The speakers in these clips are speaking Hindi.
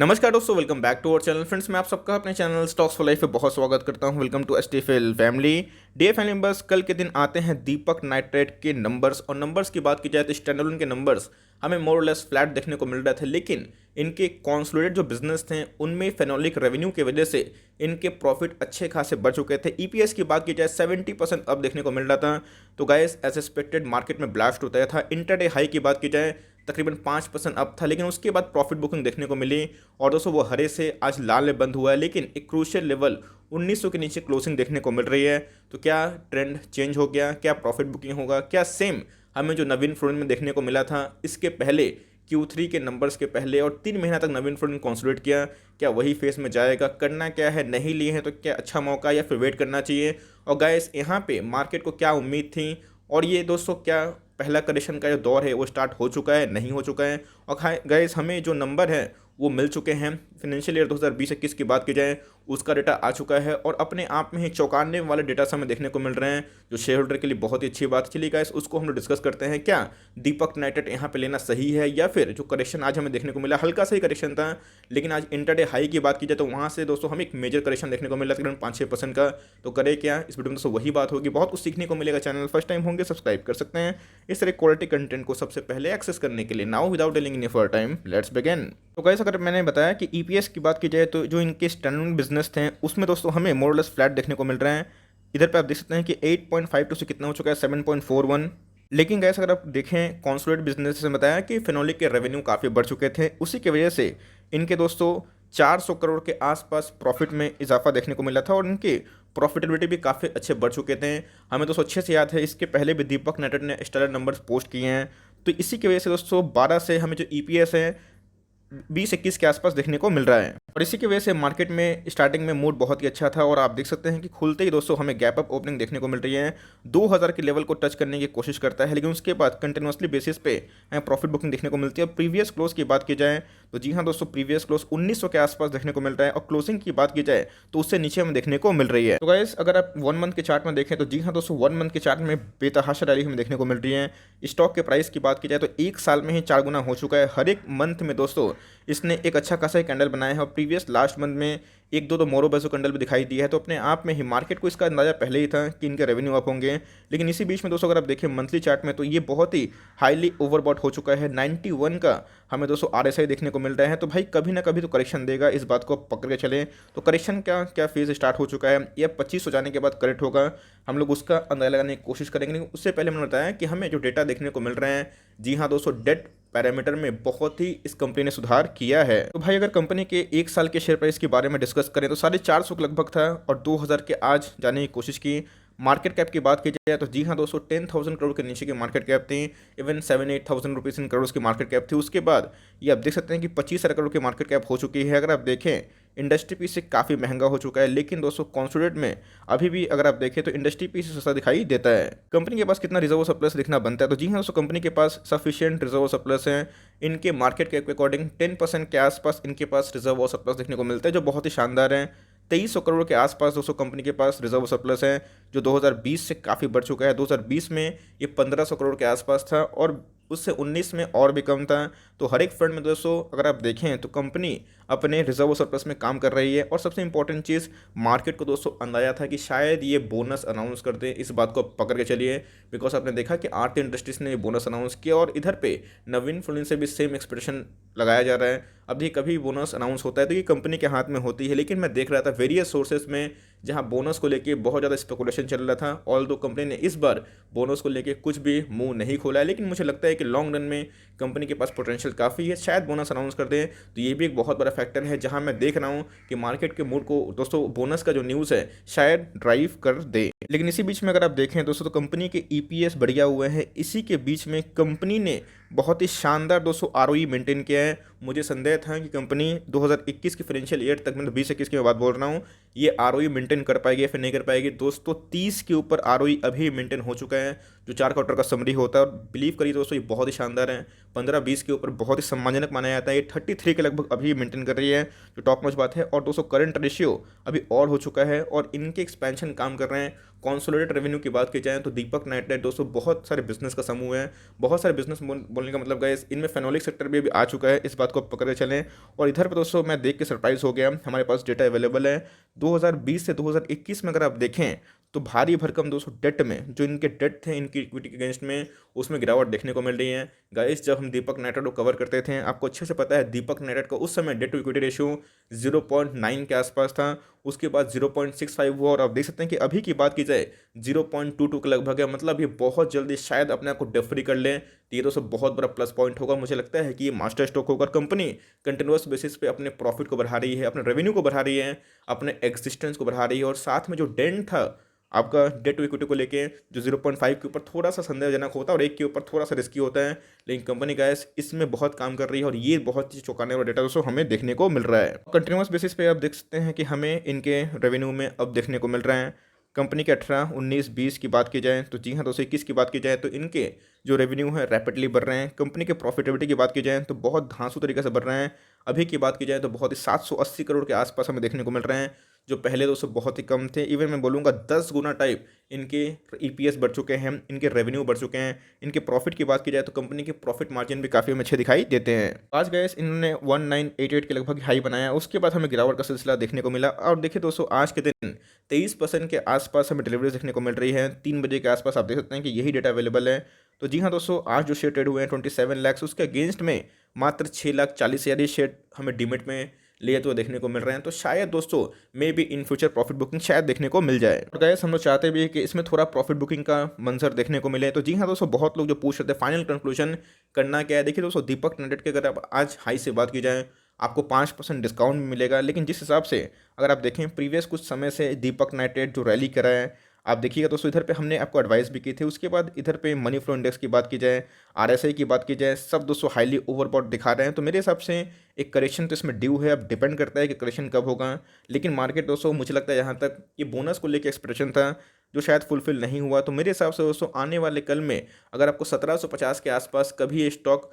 नमस्कार दोस्तों, welcome back to our channel. Friends, मैं आप सबका अपने चैनल स्टॉक्स फॉर लाइफ पे बहुत स्वागत करता हूं। Welcome to STFL family. Dear family members, कल के दिन आते हैं दीपक नाइट्रेट के नंबर्स। और नंबर्स की बात की जाए तो स्टैंडअलोन के नंबर्स हमें मोर और लेस फ्लैट देखने को मिल रहे थे, लेकिन इनके कॉन्सोलिडेटेड जो बिजनेस थे उनमें फेनोलिक रेवेन्यू की वजह से इनके प्रॉफिट अच्छे खासे बढ़ चुके थे। ईपीएस की बात की जाए 70% अप देखने को मिल रहा था। तो गाइस, एज एक्सपेक्टेड मार्केट में ब्लास्ट होता था। इंटरडे हाई की बात की जाए तकरीबन 5% अप था, लेकिन उसके बाद प्रॉफिट बुकिंग देखने को मिली। और दोस्तों, वो हरे से आज लाल में बंद हुआ है, लेकिन एक क्रूशियल लेवल 1900 के नीचे क्लोजिंग देखने को मिल रही है। तो क्या ट्रेंड चेंज हो गया? क्या प्रॉफिट बुकिंग होगा? क्या सेम हमें जो नवीन फ्लोरिन में देखने को मिला था इसके पहले Q3 के नंबर्स के पहले और 3 महीना तक नवीन फ्लोरिन कंसोलिडेट किया, क्या वही फेस में जाएगा? करना क्या है? नहीं लिए हैं तो क्या अच्छा मौका या फिर वेट करना चाहिए? और गाइस, यहाँ पे मार्केट को क्या उम्मीद थी? और ये दोस्तों, क्या पहला करेक्शन का जो दौर है वो स्टार्ट हो चुका है, नहीं हो चुका है? और गाइस, हमें जो नंबर है वो मिल चुके हैं। फाइनेंशियल ईयर 2020-21 की बात की जाए उसका डेटा आ चुका है और अपने आप में ही चौंकाने वाले डेटा हमें देखने को मिल रहे हैं, जो शेयर होल्डर के लिए बहुत ही अच्छी बात। चलिए गाइस, उसको हम लोग डिस्कस करते हैं। क्या दीपक नाइट्रेट यहाँ पे लेना सही है, या फिर जो करेक्शन आज हमें देखने को मिला, हल्का सा ही करेक्शन था, लेकिन आज इंटरडे हाई की बात की जाए तो वहाँ से दोस्तों हमें एक मेजर करेक्शन देखने को मिला तकरीबन 5-6% का। तो करे क्या, इस वीडियो में दोस्तों वही बात होगी। बहुत कुछ सीखने को मिलेगा। चैनल फर्स्ट टाइम होंगे सब्सक्राइब कर सकते हैं इस तरह क्वालिटी कंटेंट को सबसे पहले एक्सेस करने के लिए। Now without delaying any further time, let's begin. तो गाइस, अगर मैंने बताया कि ईपीएस की बात की जाए तो जो इनके स्टैंडअलोन बिजनेस थे उसमें दोस्तों हमें मोर और लेस फ्लैट देखने को मिल रहे हैं। इधर पे आप देख सकते हैं कि 8.52 से कितना हो चुका है, 7.41। लेकिन गाइस, अगर आप देखें कॉन्सोलिडेटेड बिजनेस से बताया कि फेनोलिक के रेवेन्यू काफ़ी बढ़ चुके थे, उसी की वजह से इनके दोस्तों 400 करोड़ के आसपास प्रॉफिट में इजाफा देखने को मिला था और इनकी प्रॉफिटेबिलिटी भी काफ़ी अच्छे बढ़ चुके थे। हमें दोस्तों अच्छे से याद है, इसके पहले भी दीपक नाइट्रेट ने स्टेलर नंबर्स पोस्ट किए हैं। तो इसी की वजह से दोस्तों 12 से हमें जो ईपीएस है 20-21 के आसपास देखने को मिल रहा है। और इसी की वजह से मार्केट में स्टार्टिंग में मूड बहुत ही अच्छा था और आप देख सकते हैं कि खुलते ही दोस्तों हमें गैप अप ओपनिंग देखने को मिल रही है। 2000 के लेवल को टच करने की कोशिश करता है, लेकिन उसके बाद कंटिन्यूसली बेसिस पे हमें प्रॉफिट बुकिंग देखने को मिलती है। और प्रीवियस क्लोज की बात की जाए तो जी हाँ दोस्तों, प्रीवियस क्लोज 1900 के आसपास देखने को मिल रहा है और क्लोजिंग की बात की जाए तो उससे नीचे हमें देखने को मिल रही है। तो गाइस, अगर आप 1 मंथ के चार्ट में देखें तो जी हाँ दोस्तों, 1 मंथ के चार्ट में बेतहाशा रैली हमें देखने को मिल रही है। स्टॉक के प्राइस की बात की जाए तो 1 साल में ही 4 गुना हो चुका है। हर एक मंथ में दोस्तों इसने एक अच्छा खासा कैंडल बनाया है और प्रीवियस लास्ट मंथ में एक दो मोरो बेसो कैंडल भी दिखाई दी है। तो अपने आप में ही मार्केट को इसका अंदाजा पहले ही था कि इनके रेवेन्यू अप होंगे। लेकिन इसी बीच में दोस्तों अगर आप देखें मंथली चार्ट में तो ये बहुत ही हाईली ओवरबॉट हो चुका है। 91 का हमें दोस्तों आरएसआई देखने को मिल रहा है। तो भाई कभी ना कभी तो करेक्शन देगा, इस बात को पकड़ के चलें। तो करेक्शन का क्या फेज स्टार्ट हो चुका है, या 25 हो जाने के बाद करेक्ट होगा, हम लोग उसका अंदाजा लगाने की कोशिश करेंगे। लेकिन उससे पहले मैंने बताया कि हमें जो डेटा देखने को मिल रहे हैं, जी हाँ दोस्तों, डेट पैरामीटर में बहुत ही इस कंपनी ने सुधार किया है। तो भाई, अगर कंपनी के 1 साल के शेयर प्राइस के बारे में डिस्कस करें तो 450 के लगभग था और 2000 के आज जाने की कोशिश की। मार्केट कैप की बात की जाए तो जी हाँ दोस्तों, 10,000 करोड़ के नीचे की मार्केट कैप थी। इवन 7-8,000 रुपीज़ इन करोड़ की मार्केट कैप थी। उसके बाद ये आप देख सकते हैं कि 25,000 करोड़ की मार्केट कैप हो चुकी है। अगर आप देखें इंडस्ट्री पी से काफ़ी महंगा हो चुका है, लेकिन दोस्तों कॉन्सोलिडेट में अभी भी अगर आप देखें तो इंडस्ट्री पी से सस्ता दिखाई देता है। कंपनी के पास कितना रिजर्व सरप्लस दिखना बनता है, तो जी हाँ दोस्तों, कंपनी के पास सफिशिएंट रिजर्व सरप्लस है। इनके मार्केट कैप के अकॉर्डिंग 10% के आसपास इनके पास रिजर्व और सरप्लस देखने को मिलता है, जो बहुत ही शानदार है। 2300 करोड़ के आसपास दोस्तों कंपनी के पास रिजर्व सरप्लस है, जो 2020 से काफ़ी बढ़ चुका है। 2020 में ये 1500 करोड़ के आसपास था और उससे 19 में और भी कम था। तो हर एक फ्रंट में दोस्तों अगर आप देखें तो कंपनी अपने रिजर्व सरप्लस में काम कर रही है। और सबसे इंपॉर्टेंट चीज़, मार्केट को दोस्तों अंदाजा था कि शायद ये बोनस अनाउंस कर दें, इस बात को पकड़ के चलिए। बिकॉज आपने देखा कि आरती इंडस्ट्रीज ने ये बोनस अनाउंस किया और इधर पे नवीन फ्लोरिन से भी सेम एक्सपेक्टेशन लगाया जा रहा है। अभी कभी बोनस अनाउंस होता है तो ये कंपनी के हाथ में होती है, लेकिन मैं देख रहा था वेरियस सोर्सेज में जहां बोनस को लेके बहुत ज़्यादा स्पेकुलेशन चल रहा था। ऑल दो कंपनी ने इस बार बोनस को लेके कुछ भी मुंह नहीं खोला है, लेकिन मुझे लगता है कि लॉन्ग रन में कंपनी के पास पोटेंशियल काफ़ी है, शायद बोनस अनाउंस कर दें। तो ये भी एक बहुत बड़ा फैक्टर है जहां मैं देख रहा हूं कि मार्केट के मूड को दोस्तों बोनस का जो न्यूज़ है शायद ड्राइव कर दे। लेकिन इसी बीच में अगर आप देखें दोस्तों तो कंपनी के ईपीएस बढ़िया हुए हैं। इसी के बीच में कंपनी ने बहुत ही शानदार दोस्तों आरओई मेंटेन किया है। मुझे संदेह था कि कंपनी 2021 की फाइनेंशियल ईयर तक, मतलब 20-21 की मैं बात बोल रहा हूँ, ये आरओई मेंटेन कर पाएगी या फिर नहीं कर पाएगी। दोस्तों 30 के ऊपर आरओई अभी मेंटेन हो चुका है, जो 4 क्वार्टर का समरी होता है। और बिलीव करिए दोस्तों, ये बहुत ही शानदार है। 15-20 के ऊपर बहुत ही सम्मानजनक माना जाता है। ये 33 के लगभग अभी मेंटेन कर रही है, जो टॉप नॉच बात है। और दोस्तों करंट रेशियो अभी और हो चुका है और इनके एक्सपेंशन काम कर रहे हैं। कंसोलिडेटेड रेवेन्यू की बात की जाए तो दीपक नाइट्राइट दोस्तों बहुत सारे बिजनेस का समूह है। बहुत सारे बिजनेस बोलने का मतलब गाइस इनमें फेनोलिक सेक्टर भी अभी आ चुका है, इस बात को पकड़ के चलें। और इधर पर दोस्तों मैं देख के सरप्राइज हो गया, हमारे पास डेटा अवेलेबल है 2020 से 2021 में अगर आप देखें तो भारी भरकम दोस्तों डेट में जो इनके डेट थे इनकी इक्विटी के अगेंस्ट में उसमें गिरावट देखने को मिल रही है। गाइस जब हम दीपक नाइट्राइट को कवर करते थे आपको अच्छे से पता है दीपक नाइट्राइट का उस समय डेट टू इक्विटी रेशियो 0.9 के आसपास था, उसके बाद 0.65 हुआ और आप देख सकते हैं कि अभी की बात की जाए 0.22 के लगभग है। मतलब ये बहुत जल्दी शायद अपने आप को डेफ्री कर लें तो ये दोस्तों बहुत बड़ा प्लस पॉइंट होगा। मुझे लगता है कि ये मास्टर स्टॉक होकर कंपनी कंटिन्यूअस बेसिस पे अपने प्रॉफिट को बढ़ा रही है, अपने रेवेन्यू को बढ़ा रही है, अपने एग्जिस्टेंस को बढ़ा रही है और साथ में जो डेंट था आपका डेट टू इक्विटी को लेके जो 0.5 के ऊपर थोड़ा सा संदेहजनक होता है और 1 के ऊपर थोड़ा सा रिस्की होता है, लेकिन कंपनी का इसमें बहुत काम कर रही है और ये बहुत ही चौंकाने वाला डेटा दोस्तों हमें देखने को मिल रहा है। कंटिन्यूस बेसिस पे आप देख सकते हैं कि हमें इनके रेवेन्यू में अब देखने को मिल रहे हैं कंपनी के 18, 19, 20 की बात की जाए तो जी हाँ दोस्तों 21 की बात की जाए तो इनके जो रेवेन्यू है रैपिडली बढ़ रहे हैं। कंपनी के प्रॉफिटेबिलिटी की बात की जाए तो बहुत धांसू तरीके से बढ़ रहे हैं। अभी की बात की जाए तो बहुत ही 780 करोड़ के आसपास हमें देखने को मिल रहे हैं, जो पहले दोस्तों बहुत ही कम थे। इवन मैं बोलूँगा 10 गुना टाइप इनके ईपीएस बढ़ चुके हैं, इनके रेवेन्यू बढ़ चुके हैं। इनके प्रॉफिट की बात की जाए तो कंपनी के प्रॉफिट मार्जिन भी काफ़ी हमें अच्छे दिखाई देते हैं। आज गैस इन्होंने 1988 के लगभग हाई बनाया, उसके बाद हमें गिरावट का सिलसिला देखने को मिला। और देखिए दोस्तों आज के दिन 23% के आसपास हमें डिलीवरीज देखने को मिल रही है। 3 बजे के आसपास आप देख सकते हैं कि यही डेटा अवेलेबल है। तो जी हाँ दोस्तों आज जो शेयर ट्रेड हुए हैं 27 लाख, उसके अगेंस्ट में मात्र 6,40,000 शेयर हमें डीमेट में लिए तो देखने को मिल रहे हैं। तो शायद दोस्तों may be in future profit booking शायद देखने को मिल जाए। और गैस हम लोग चाहते भी है कि इसमें थोड़ा प्रॉफिट बुकिंग का मंजर देखने को मिले। तो जी हाँ दोस्तों बहुत लोग जो पूछ रहे थे फाइनल कंक्लूजन करना क्या है, देखिए दोस्तों दीपक नाइट्राइट के अगर आप आज हाई से बात की जाए आपको 5% डिस्काउंट मिलेगा। लेकिन जिस हिसाब से अगर आप देखें प्रीवियस कुछ समय से दीपक नाइट्राइट जो रैली करा है आप देखिएगा दोस्तों, इधर पे हमने आपको एडवाइस भी की थी। उसके बाद इधर पे मनी फ्लो इंडेक्स की बात की जाए, आरएसआई की बात की जाए, सब दोस्तों हाईली ओवरबॉट दिखा रहे हैं। तो मेरे हिसाब से एक करेक्शन तो इसमें ड्यू है, अब डिपेंड करता है कि करेक्शन कब होगा। लेकिन मार्केट दोस्तों मुझे लगता है यहाँ तक ये बोनस को लेकर एक्सपेक्टेशन था जो शायद फुलफिल नहीं हुआ। तो मेरे हिसाब से दोस्तों आने वाले कल में अगर आपको 1750 के आसपास कभी ये स्टॉक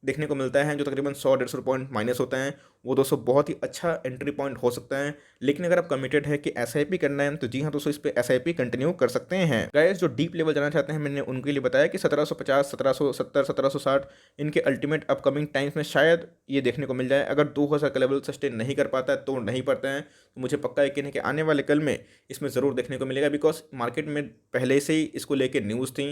देखने को मिलता है जो तकरीबन 100-150 पॉइंट माइनस होता है, वो दोस्तों बहुत ही अच्छा एंट्री पॉइंट हो सकता है। लेकिन अगर आप कमिटेड है कि एसआईपी करना है तो जी हाँ दोस्तों इस पे एसआईपी कंटिन्यू कर सकते हैं। गाइस जो डीप लेवल जाना चाहते हैं मैंने उनके लिए बताया कि 1750, 1770, 1760 इनके अल्टीमेट अपकमिंग टाइम्स में शायद ये देखने को मिल जाए। अगर 2000 का लेवल सस्टेन नहीं कर पाता है, तो नहीं पाता है, तो मुझे पक्का यकीन है कि आने वाले कल में इसमें ज़रूर देखने को मिलेगा। बिकॉज मार्केट में पहले से ही इसको लेकर न्यूज़ थी,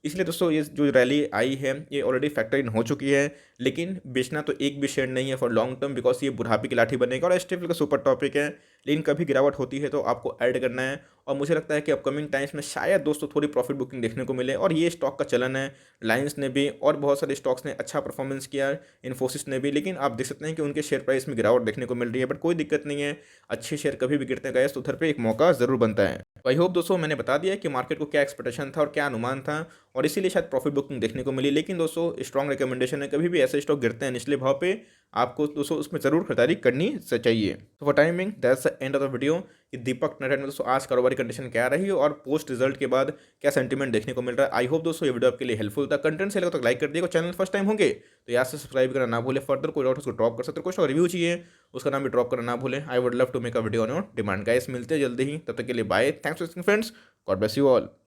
इसलिए दोस्तों ये जो रैली आई है ये ऑलरेडी फैक्टर इन हो चुकी है। लेकिन बेचना तो एक भी शेयर नहीं है फॉर लॉन्ग टर्म, बिकॉज ये बुढ़ापे की लाठी बनेगा और एसटीएफ का सुपर टॉपिक है। लेकिन कभी गिरावट होती है तो आपको ऐड करना है और मुझे लगता है कि अपकमिंग टाइम्स में शायद दोस्तों थोड़ी प्रॉफिट बुकिंग देखने को मिले। और ये स्टॉक का चलन है, रिलायंस ने भी और बहुत सारे स्टॉक्स ने अच्छा परफॉर्मेंस किया, इन्फोसिस ने भी। लेकिन आप देख सकते हैं कि उनके शेयर प्राइस में गिरावट देखने को मिल रही है, बट कोई दिक्कत नहीं है, अच्छे शेयर कभी भी गिरते गए तो उधर पर एक मौका ज़रूर बनता है। आई होप दोस्तों मैंने बता दिया कि मार्केट को क्या एक्सपेक्टेशन था और क्या अनुमान था और इसीलिए शायद प्रॉफिट बुकिंग देखने को मिली। लेकिन दोस्तों स्ट्रॉन्ग रिकमेंडेशन है, कभी भी ऐसे स्टॉक गिरते हैं निचले भाव पे आपको दोस्तों उसमें ज़रूर खरीदारी करनी चाहिए। तो for timing that's the end of the video कि दीपक नाइट्राइट में दोस्तों आज कारोबारी कंडीशन क्या रही और पोस्ट रिजल्ट के बाद क्या सेंटीमेंट देखने को मिल रहा है। आई होप दोस्तों ये वीडियो आपके लिए हेल्पफुल था। कंटेंट से लगा तो लाइक कर दिएगा, चैनल फर्स्ट टाइम होंगे तो यहाँ से सब्सक्राइब करना ना भूले। फर्दर कोई डाउट उसको ड्रॉप कर सकते हो, कुछ रिव्यू चाहिए उसका नाम भी ड्रॉप करना ना भूलें। I would love to make a video on your demand. Guys मिलते हैं जल्दी ही, तब तक के लिए bye, thanks for watching friends, God bless you all.